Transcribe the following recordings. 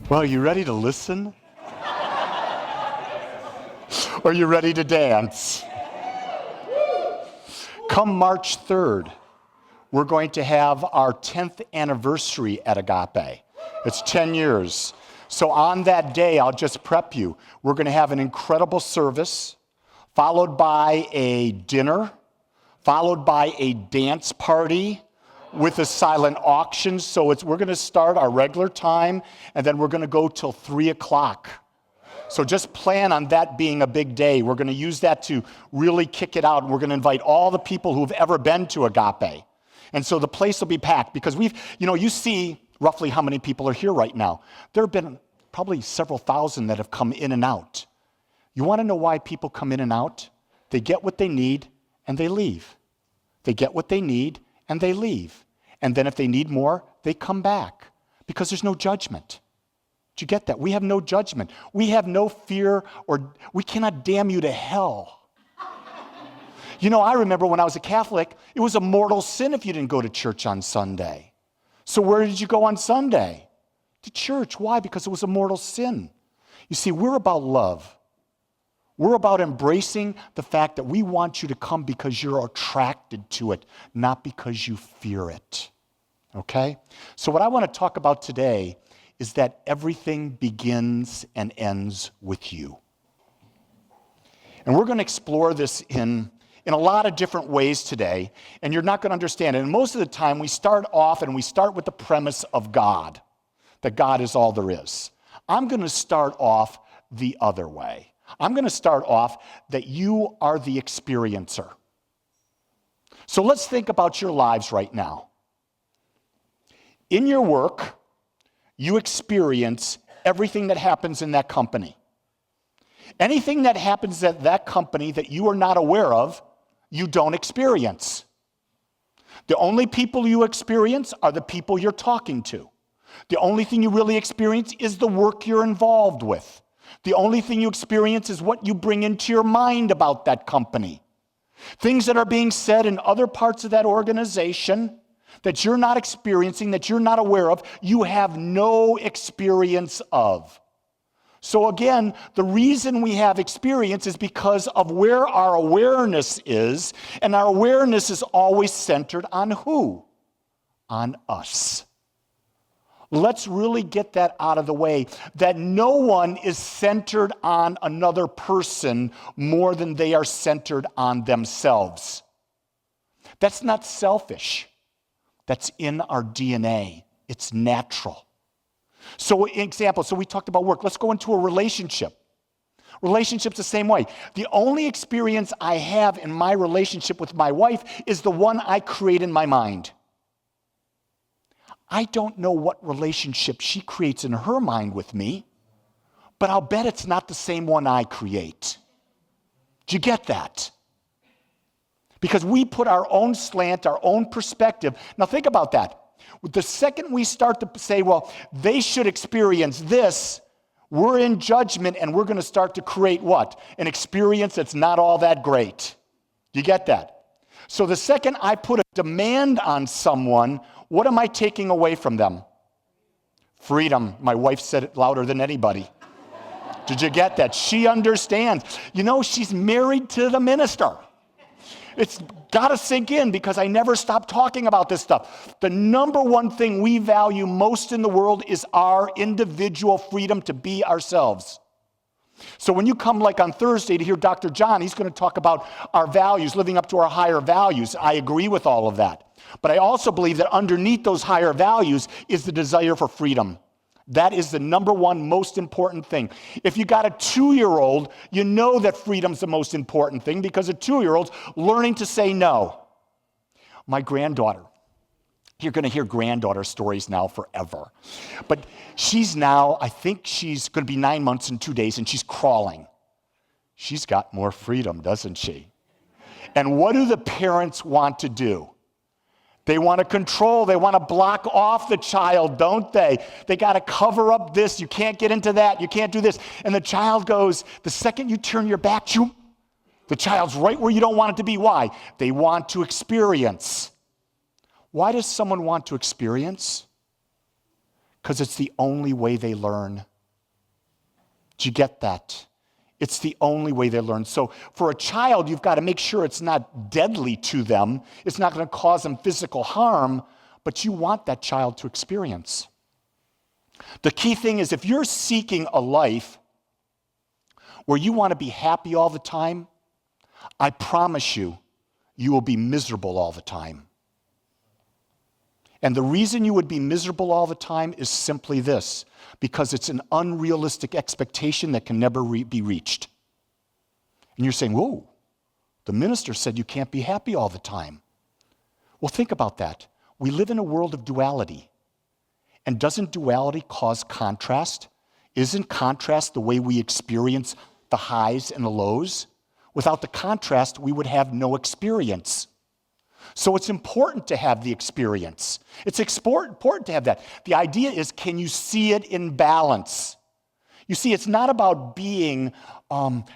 Well, are you ready to listen? Or are you ready to dance? Come March 3rd, we're going to have our 10th anniversary at Agape. It's 10 years. So on that day, I'll just prep you. We're going to have an incredible service, followed by a dinner, followed by a dance party with a silent auction. So we're going to start our regular time, and then we're going to go till 3 o'clock. So just plan on that being a big day. We're going to use that to really kick it out. We're going to invite all the people who've ever been to Agape. And so the place will be packed because you see roughly how many people are here right now. There have been probably several thousand that have come in and out. You want to know why people come in and out? They get what they need and they leave. They get what they need and they leave. And then if they need more, they come back because there's no judgment. Do you get that? We have no judgment. We have no fear, or we cannot damn you to hell. I remember when I was a Catholic, it was a mortal sin if you didn't go to church on Sunday. So where did you go on Sunday? To church. Why? Because it was a mortal sin. You see, we're about love. We're about embracing the fact that we want you to come because you're attracted to it, not because you fear it. Okay? So what I want to talk about today is that everything begins and ends with you. And we're going to explore this in a lot of different ways today, and you're not going to understand it. And most of the time, we start with the premise of God, that God is all there is. I'm going to start off the other way. I'm going to start off that you are the experiencer. So let's think about your lives right now. In your work, you experience everything that happens in that company. Anything that happens at that company that you are not aware of, you don't experience. The only people you experience are the people you're talking to. The only thing you really experience is the work you're involved with. The only thing you experience is what you bring into your mind about that company. Things that are being said in other parts of that organization that you're not experiencing, that you're not aware of, you have no experience of. So again, the reason we have experience is because of where our awareness is, and our awareness is always centered on who? On us. Let's really get that out of the way, that no one is centered on another person more than they are centered on themselves. That's not selfish. That's in our DNA. It's natural. So we talked about work. Let's go into a relationship. Relationship's the same way. The only experience I have in my relationship with my wife is the one I create in my mind. I don't know what relationship she creates in her mind with me, but I'll bet it's not the same one I create. Do you get that? Because we put our own slant, our own perspective. Now think about that. The second we start to say, well, they should experience this, we're in judgment and we're going to start to create what? An experience that's not all that great. Do you get that? So the second I put a demand on someone, what am I taking away from them? Freedom. My wife said it louder than anybody. Did you get that? She understands. She's married to the minister. It's got to sink in because I never stop talking about this stuff. The number one thing we value most in the world is our individual freedom to be ourselves. So when you come like on Thursday to hear Dr. John, he's going to talk about our values, living up to our higher values. I agree with all of that. But I also believe that underneath those higher values is the desire for freedom. That is the number one most important thing. If you got a 2-year-old, you know that freedom's the most important thing because a 2-year-old's learning to say no. My granddaughter, you're going to hear granddaughter stories now forever. But I think she's going to be 9 months and 2 days, and she's crawling. She's got more freedom, doesn't she? And what do the parents want to do? They want to control. They want to block off the child, don't they? They got to cover up this. You can't get into that. You can't do this. And the child goes, the second you turn your back, the child's right where you don't want it to be. Why? They want to experience. Why does someone want to experience? Because it's the only way they learn. Do you get that? It's the only way they learn. So for a child, you've got to make sure it's not deadly to them. It's not going to cause them physical harm, but you want that child to experience. The key thing is if you're seeking a life where you want to be happy all the time, I promise you, you will be miserable all the time. And the reason you would be miserable all the time is simply this, because it's an unrealistic expectation that can never be reached. And you're saying, whoa, the minister said you can't be happy all the time. Well, think about that. We live in a world of duality. And doesn't duality cause contrast? Isn't contrast the way we experience the highs and the lows? Without the contrast, we would have no experience. So it's important to have the experience. It's important to have that. The idea is, can you see it in balance? You see, it's not about being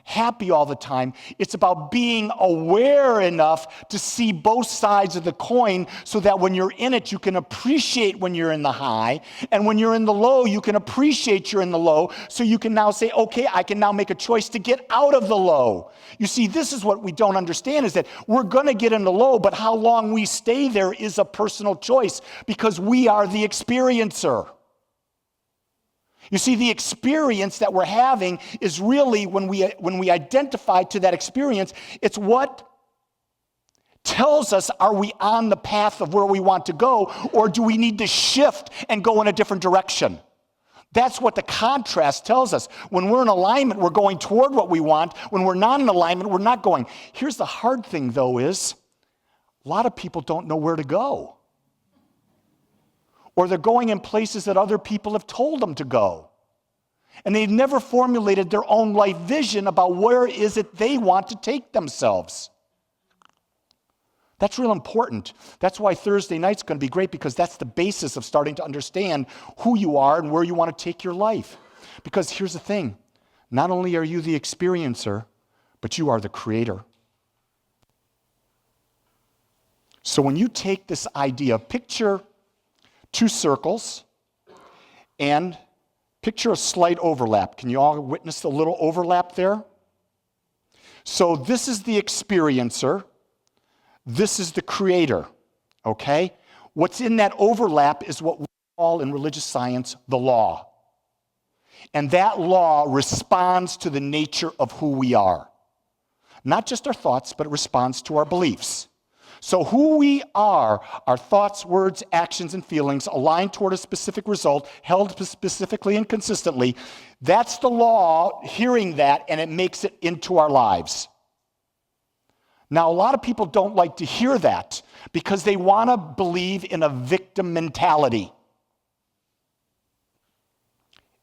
happy all the time. It's about being aware enough to see both sides of the coin so that when you're in it, you can appreciate when you're in the high. And when you're in the low, you can appreciate you're in the low. So you can now say, okay, I can now make a choice to get out of the low. You see, this is what we don't understand, is that we're going to get in the low, but how long we stay there is a personal choice because we are the experiencer. You see, the experience that we're having is really, when we identify to that experience, it's what tells us, are we on the path of where we want to go, or do we need to shift and go in a different direction? That's what the contrast tells us. When we're in alignment, we're going toward what we want. When we're not in alignment, we're not going. Here's the hard thing, though, is a lot of people don't know where to go. Or they're going in places that other people have told them to go. And they've never formulated their own life vision about where is it they want to take themselves. That's real important. That's why Thursday night's going to be great, because that's the basis of starting to understand who you are and where you want to take your life. Because here's the thing. Not only are you the experiencer, but you are the creator. So when you take this idea, picture two circles and picture a slight overlap. Can you all witness the little overlap there? So this is the experiencer. This is the creator, okay? What's in that overlap is what we call in religious science the law. And that law responds to the nature of who we are. Not just our thoughts, but it responds to our beliefs. So who we are, our thoughts, words, actions, and feelings aligned toward a specific result, held specifically and consistently, that's the law, hearing that, and it makes it into our lives. Now, a lot of people don't like to hear that because they want to believe in a victim mentality.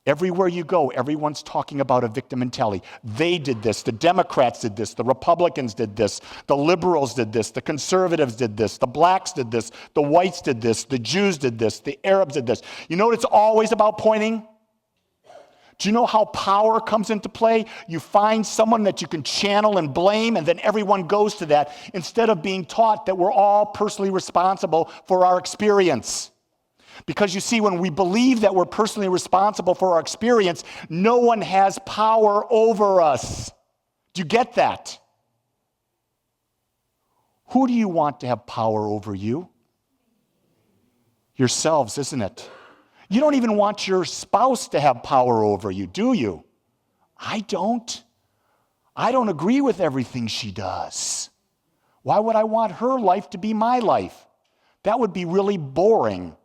Everywhere you go, everyone's talking about a victim mentality. They did this, the Democrats did this, the Republicans did this, the liberals did this, the conservatives did this, the blacks did this, the whites did this, the Jews did this, the Arabs did this. You know what it's always about pointing? Do you know how power comes into play? You find someone that you can channel and blame, and then everyone goes to that, instead of being taught that we're all personally responsible for our experience. Because you see, when we believe that we're personally responsible for our experience, no one has power over us. Do you get that? Who do you want to have power over you? Yourselves, isn't it? You don't even want your spouse to have power over you, do you? I don't. I don't agree with everything she does. Why would I want her life to be my life? That would be really boring.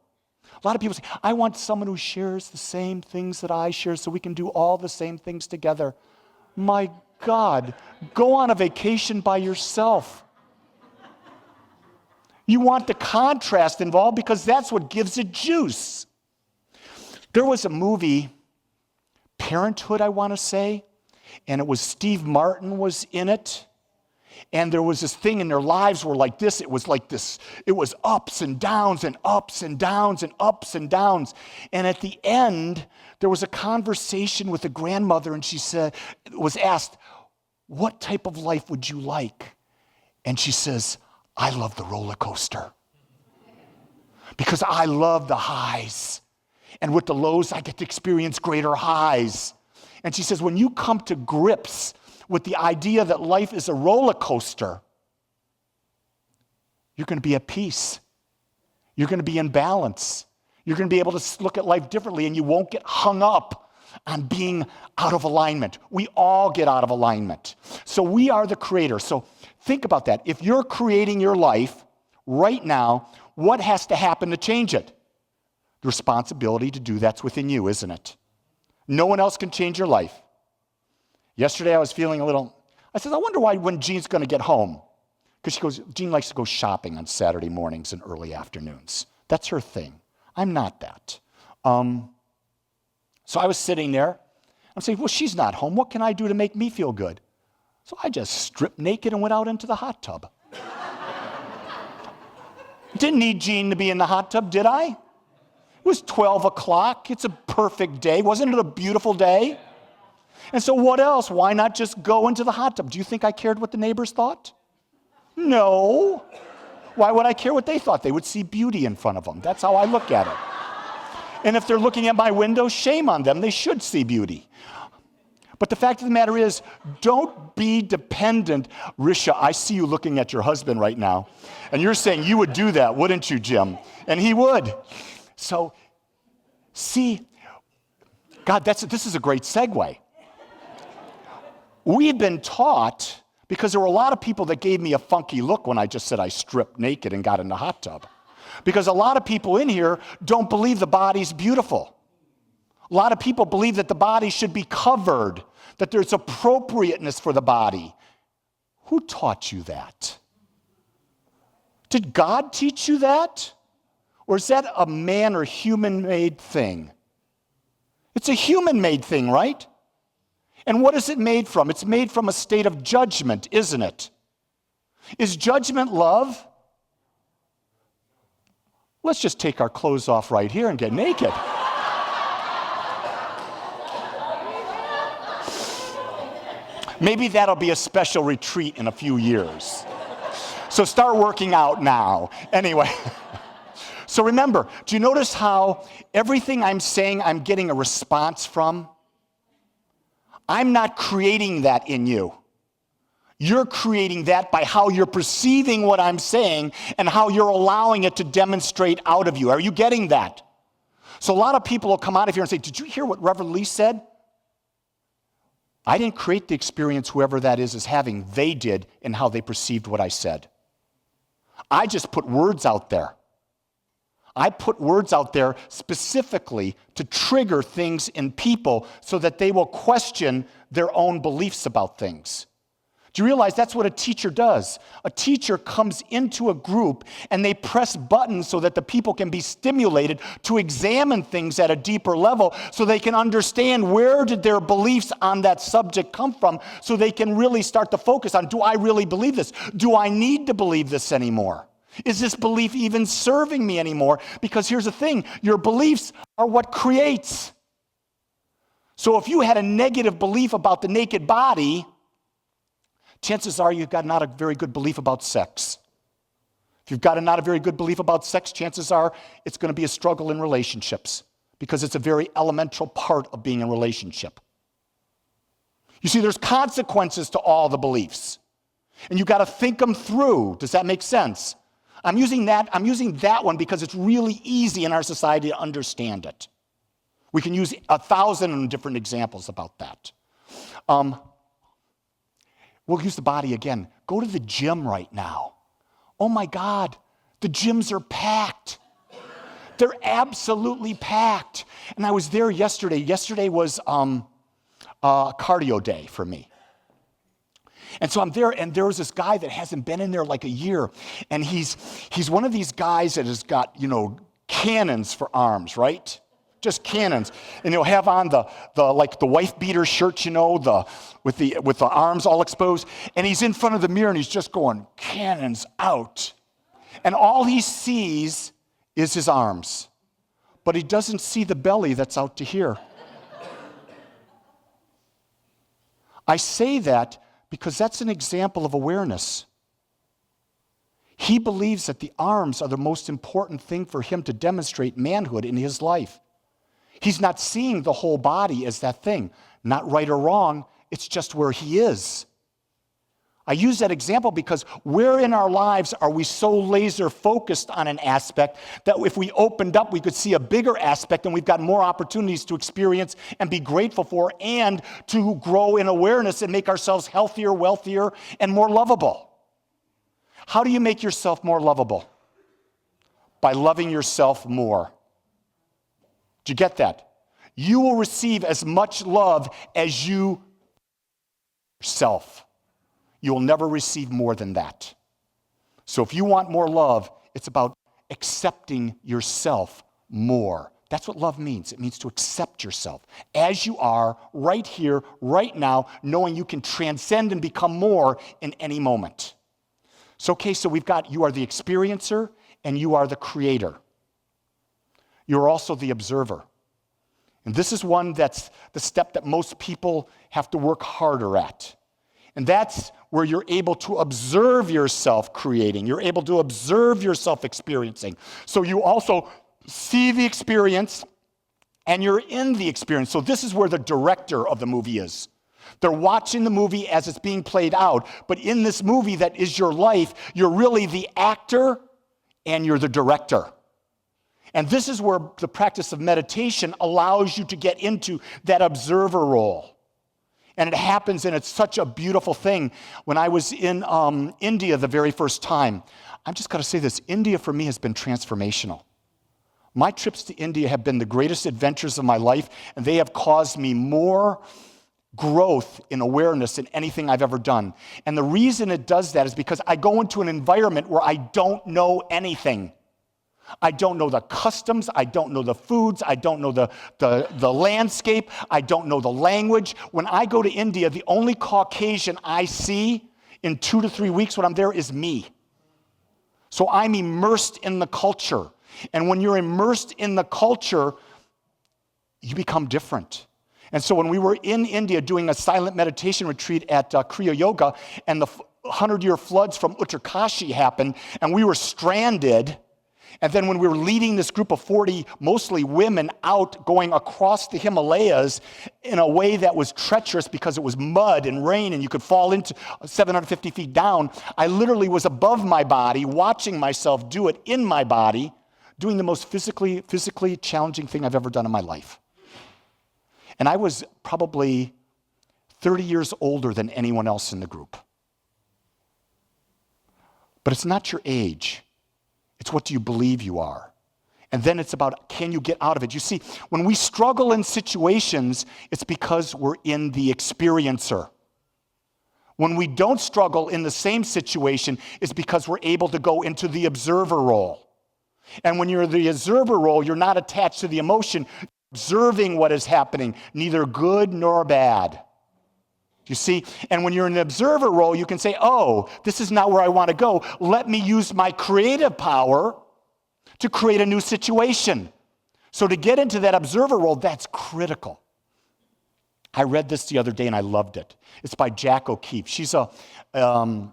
A lot of people say, I want someone who shares the same things that I share so we can do all the same things together. My God, go on a vacation by yourself. You want the contrast involved because that's what gives it juice. There was a movie, Parenthood, I want to say, and it was Steve Martin was in it. And there was this thing, and their lives were like this. It was like this. It was ups and downs and ups and downs and ups and downs. And at the end, there was a conversation with a grandmother, and she was asked, what type of life would you like? And she says, I love the roller coaster. Because I love the highs. And with the lows, I get to experience greater highs. And she says, when you come to grips with the idea that life is a roller coaster, you're going to be at peace. You're going to be in balance. You're going to be able to look at life differently, and you won't get hung up on being out of alignment. We all get out of alignment. So we are the creator. So think about that. If you're creating your life right now, what has to happen to change it? The responsibility to do that's within you, isn't it? No one else can change your life. Yesterday I was feeling I said, I wonder when Jean's going to get home. Because Jean likes to go shopping on Saturday mornings and early afternoons. That's her thing. I'm not that. So I was sitting there. I'm saying, well, she's not home. What can I do to make me feel good? So I just stripped naked and went out into the hot tub. Didn't need Jean to be in the hot tub, did I? It was 12 o'clock. It's a perfect day. Wasn't it a beautiful day? And so what else? Why not just go into the hot tub? Do you think I cared what the neighbors thought? No. Why would I care what they thought? They would see beauty in front of them. That's how I look at it. And if they're looking at my window, shame on them. They should see beauty. But the fact of the matter is, don't be dependent. Risha, I see you looking at your husband right now. And you're saying you would do that, wouldn't you, Jim? And he would. So, see, God, this is a great segue. We've been taught, because there were a lot of people that gave me a funky look when I just said I stripped naked and got in the hot tub. Because a lot of people in here don't believe the body's beautiful. A lot of people believe that the body should be covered, that there's appropriateness for the body. Who taught you that? Did God teach you that? Or is that a man or human-made thing? It's a human-made thing, right? And what is it made from? It's made from a state of judgment, isn't it? Is judgment love? Let's just take our clothes off right here and get naked. Maybe that'll be a special retreat in a few years. So start working out now. Anyway, so remember, do you notice how everything I'm saying I'm getting a response from? I'm not creating that in you. You're creating that by how you're perceiving what I'm saying and how you're allowing it to demonstrate out of you. Are you getting that? So a lot of people will come out of here and say, did you hear what Reverend Lee said? I didn't create the experience whoever that is having. They did in how they perceived what I said. I just put words out there. I put words out there specifically to trigger things in people so that they will question their own beliefs about things. Do you realize that's what a teacher does? A teacher comes into a group and they press buttons so that the people can be stimulated to examine things at a deeper level so they can understand where did their beliefs on that subject come from so they can really start to focus on, do I really believe this? Do I need to believe this anymore? Is this belief even serving me anymore? Because here's the thing, your beliefs are what creates. So if you had a negative belief about the naked body, chances are you've got not a very good belief about sex. If you've got not a very good belief about sex, chances are it's going to be a struggle in relationships because it's a very elemental part of being in a relationship. You see, there's consequences to all the beliefs, and you've got to think them through. Does that make sense? I'm using that one because it's really easy in our society to understand it. We can use 1,000 different examples about that. We'll use the body again. Go to the gym right now. Oh my God, the gyms are packed. They're absolutely packed. And I was there yesterday. Yesterday was cardio day for me. And so I'm there, and there was this guy that hasn't been in there like a year. And he's one of these guys that has got, cannons for arms, right? Just cannons. And he'll have on the wife beater shirt, with the arms all exposed. And he's in front of the mirror and he's just going, cannons out. And all he sees is his arms. But he doesn't see the belly that's out to here. I say that because that's an example of awareness. He believes that the arms are the most important thing for him to demonstrate manhood in his life. He's not seeing the whole body as that thing. Not right or wrong, it's just where he is. I use that example because where in our lives are we so laser focused on an aspect that if we opened up, we could see a bigger aspect and we've got more opportunities to experience and be grateful for and to grow in awareness and make ourselves healthier, wealthier, and more lovable. How do you make yourself more lovable? By loving yourself more. Do you get that? You will receive as much love as you yourself. You will never receive more than that. So if you want more love, it's about accepting yourself more. That's what love means. It means to accept yourself as you are, right here, right now, knowing you can transcend and become more in any moment. So we've got you are the experiencer and you are the creator. You're also the observer. And this is one that's the step that most people have to work harder at. And that's where you're able to observe yourself creating. You're able to observe yourself experiencing. So you also see the experience and you're in the experience. So this is where the director of the movie is. They're watching the movie as it's being played out. But in this movie that is your life, you're really the actor and you're the director. And this is where the practice of meditation allows you to get into that observer role. And it happens, and it's such a beautiful thing. When I was in India the very first time, I'm just going to say this, India for me has been transformational. My trips to India have been the greatest adventures of my life, and they have caused me more growth in awareness than anything I've ever done. And the reason it does that is because I go into an environment where I don't know anything. I don't know the customs, I don't know the foods, I don't know the landscape, I don't know the language. When I go to India, the only Caucasian I see in 2 to 3 weeks when I'm there is me. So I'm immersed in the culture. And when you're immersed in the culture, you become different. And so when we were in India doing a silent meditation retreat at Kriya Yoga, and the 100-year floods from Uttarkashi happened, and we were stranded. And then when we were leading this group of 40, mostly women, out going across the Himalayas in a way that was treacherous because it was mud and rain and you could fall into 750 feet down, I literally was above my body, watching myself do it in my body, doing the most physically challenging thing I've ever done in my life. And I was probably 30 years older than anyone else in the group. But it's not your age. It's what do you believe you are. And then it's about, can you get out of it? You see, when we struggle in situations, it's because we're in the experiencer. When we don't struggle in the same situation, it's because we're able to go into the observer role. And when you're in the observer role, you're not attached to the emotion, you're observing what is happening, neither good nor bad. You see, and when you're in the observer role, you can say, oh, this is not where I want to go. Let me use my creative power to create a new situation. So to get into that observer role, that's critical. I read this the other day and I loved it. It's by Jack O'Keefe. She's an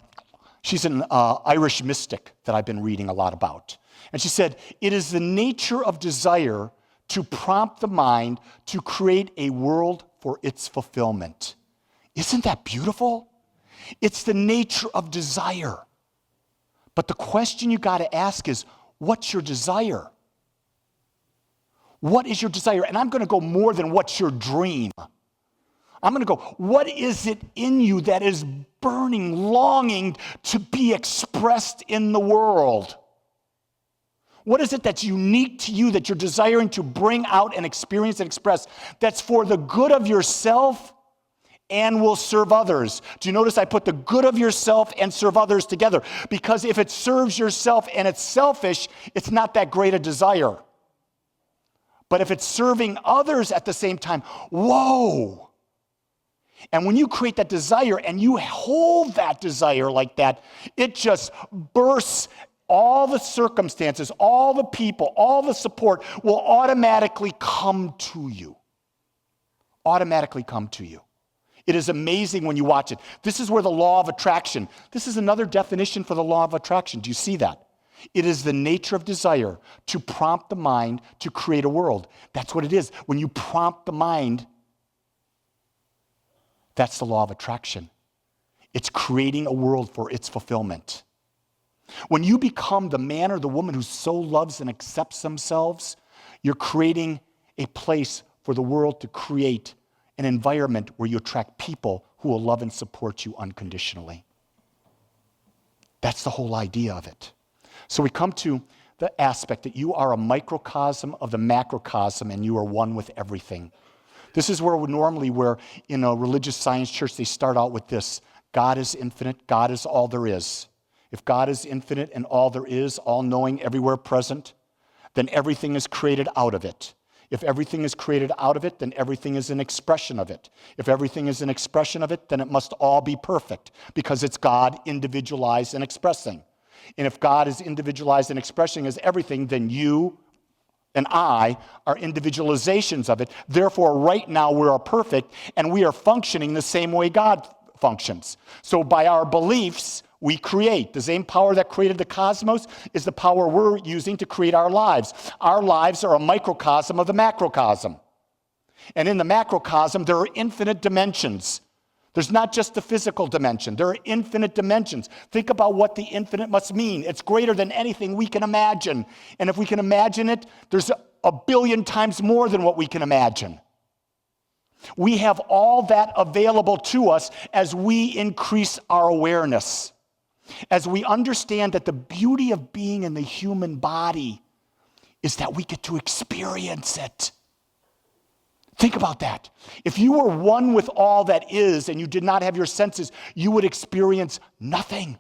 Irish mystic that I've been reading a lot about. And she said, it is the nature of desire to prompt the mind to create a world for its fulfillment. Isn't that beautiful? It's the nature of desire. But the question you got to ask is, what's your desire? What is your desire? And I'm going to go more than what's your dream. I'm going to go, what is it in you that is burning, longing to be expressed in the world? What is it that's unique to you that you're desiring to bring out and experience and express that's for the good of yourself and will serve others? Do you notice I put the good of yourself and serve others together? Because if it serves yourself and it's selfish, it's not that great a desire. But if it's serving others at the same time, whoa! And when you create that desire and you hold that desire like that, it just bursts. All the circumstances, all the people, all the support will automatically come to you. Automatically come to you. It is amazing when you watch it. This is where the law of attraction, this is another definition for the law of attraction. Do you see that? It is the nature of desire to prompt the mind to create a world. That's what it is. When you prompt the mind, that's the law of attraction. It's creating a world for its fulfillment. When you become the man or the woman who so loves and accepts themselves, you're creating a place for the world to create an environment where you attract people who will love and support you unconditionally. That's the whole idea of it. So we come to the aspect that you are a microcosm of the macrocosm and you are one with everything. This is where in a religious science church, they start out with this: God is infinite, God is all there is. If God is infinite and all there is, all-knowing, everywhere present, then everything is created out of it. If everything is created out of it, then everything is an expression of it. If everything is an expression of it, then it must all be perfect because it's God individualized and expressing. And if God is individualized and expressing as everything, then you and I are individualizations of it. Therefore, right now we are perfect and we are functioning the same way God functions. So by our beliefs, we create. The same power that created the cosmos is the power we're using to create our lives. Our lives are a microcosm of the macrocosm. And in the macrocosm, there are infinite dimensions. There's not just the physical dimension. There are infinite dimensions. Think about what the infinite must mean. It's greater than anything we can imagine. And if we can imagine it, there's a billion times more than what we can imagine. We have all that available to us as we increase our awareness. As we understand that the beauty of being in the human body is that we get to experience it. Think about that. If you were one with all that is and you did not have your senses, you would experience nothing.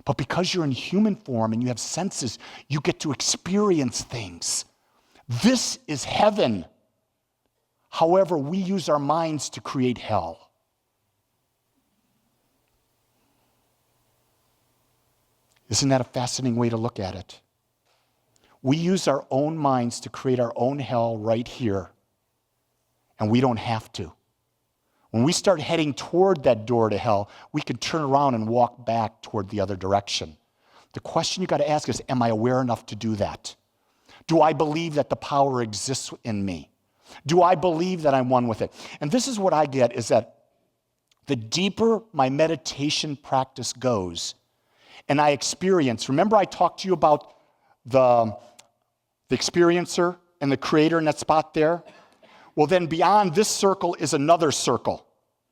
But because you're in human form and you have senses, you get to experience things. This is heaven. However, we use our minds to create hell. Isn't that a fascinating way to look at it? We use our own minds to create our own hell right here, and we don't have to. When we start heading toward that door to hell, we can turn around and walk back toward the other direction. The question you got to ask is, am I aware enough to do that? Do I believe that the power exists in me? Do I believe that I'm one with it? And this is what I get, is that the deeper my meditation practice goes, and I experience, remember I talked to you about the experiencer and the creator in that spot there? Well, then beyond this circle is another circle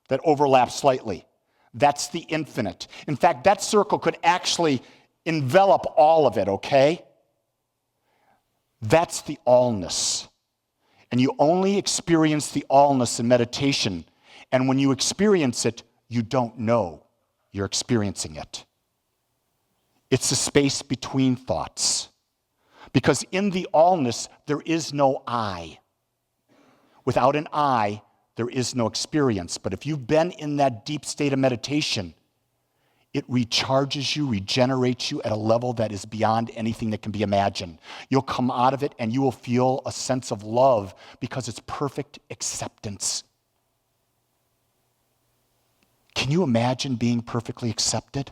that overlaps slightly. That's the infinite. In fact, that circle could actually envelop all of it, okay? That's the allness. And you only experience the allness in meditation. And when you experience it, you don't know you're experiencing it. It's the space between thoughts. Because in the allness, there is no I. Without an I, there is no experience. But if you've been in that deep state of meditation, it recharges you, regenerates you at a level that is beyond anything that can be imagined. You'll come out of it and you will feel a sense of love because it's perfect acceptance. Can you imagine being perfectly accepted?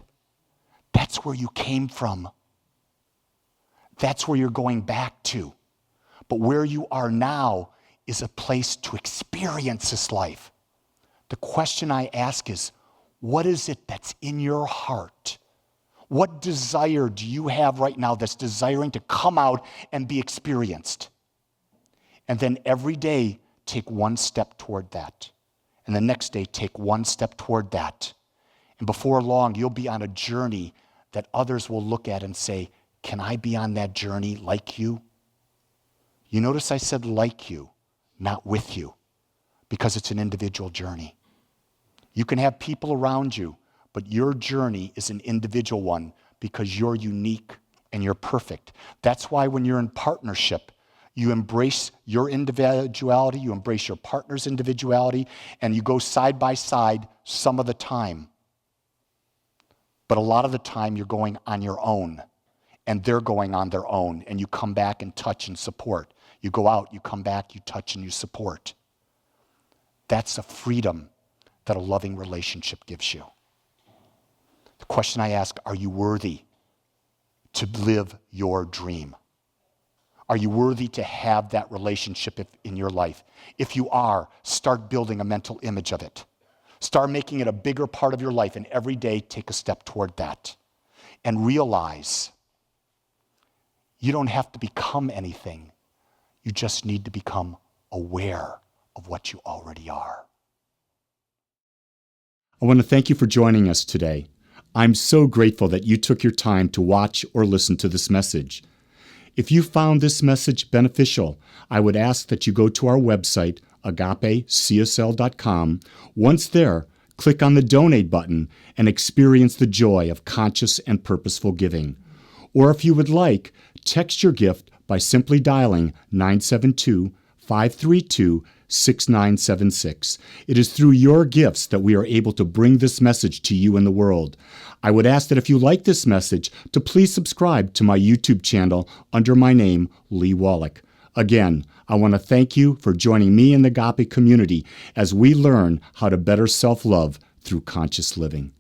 That's where you came from. That's where you're going back to. But where you are now is a place to experience this life. The question I ask is, what is it that's in your heart? What desire do you have right now that's desiring to come out and be experienced? And then every day, take one step toward that. And the next day, take one step toward that. And before long, you'll be on a journey that others will look at and say, can I be on that journey like you? You notice I said like you, not with you, because it's an individual journey. You can have people around you, but your journey is an individual one because you're unique and you're perfect. That's why when you're in partnership, you embrace your individuality, you embrace your partner's individuality, and you go side by side some of the time. But a lot of the time you're going on your own, and they're going on their own, and you come back and touch and support. You go out, you come back, you touch and you support. That's a freedom that a loving relationship gives you. The question I ask, are you worthy to live your dream? Are you worthy to have that relationship in your life? If you are, start building a mental image of it. Start making it a bigger part of your life, and every day take a step toward that. And realize you don't have to become anything. You just need to become aware of what you already are. I want to thank you for joining us today. I'm so grateful that you took your time to watch or listen to this message. If you found this message beneficial, I would ask that you go to our website, agapecsl.com. Once there, click on the donate button and experience the joy of conscious and purposeful giving. Or if you would like, text your gift by simply dialing 972-532-6976. It is through your gifts that we are able to bring this message to you in the world. I would ask that if you like this message, to please subscribe to my YouTube channel under my name, Lee Wolak. Again, I want to thank you for joining me in the Agape community as we learn how to better self-love through conscious living.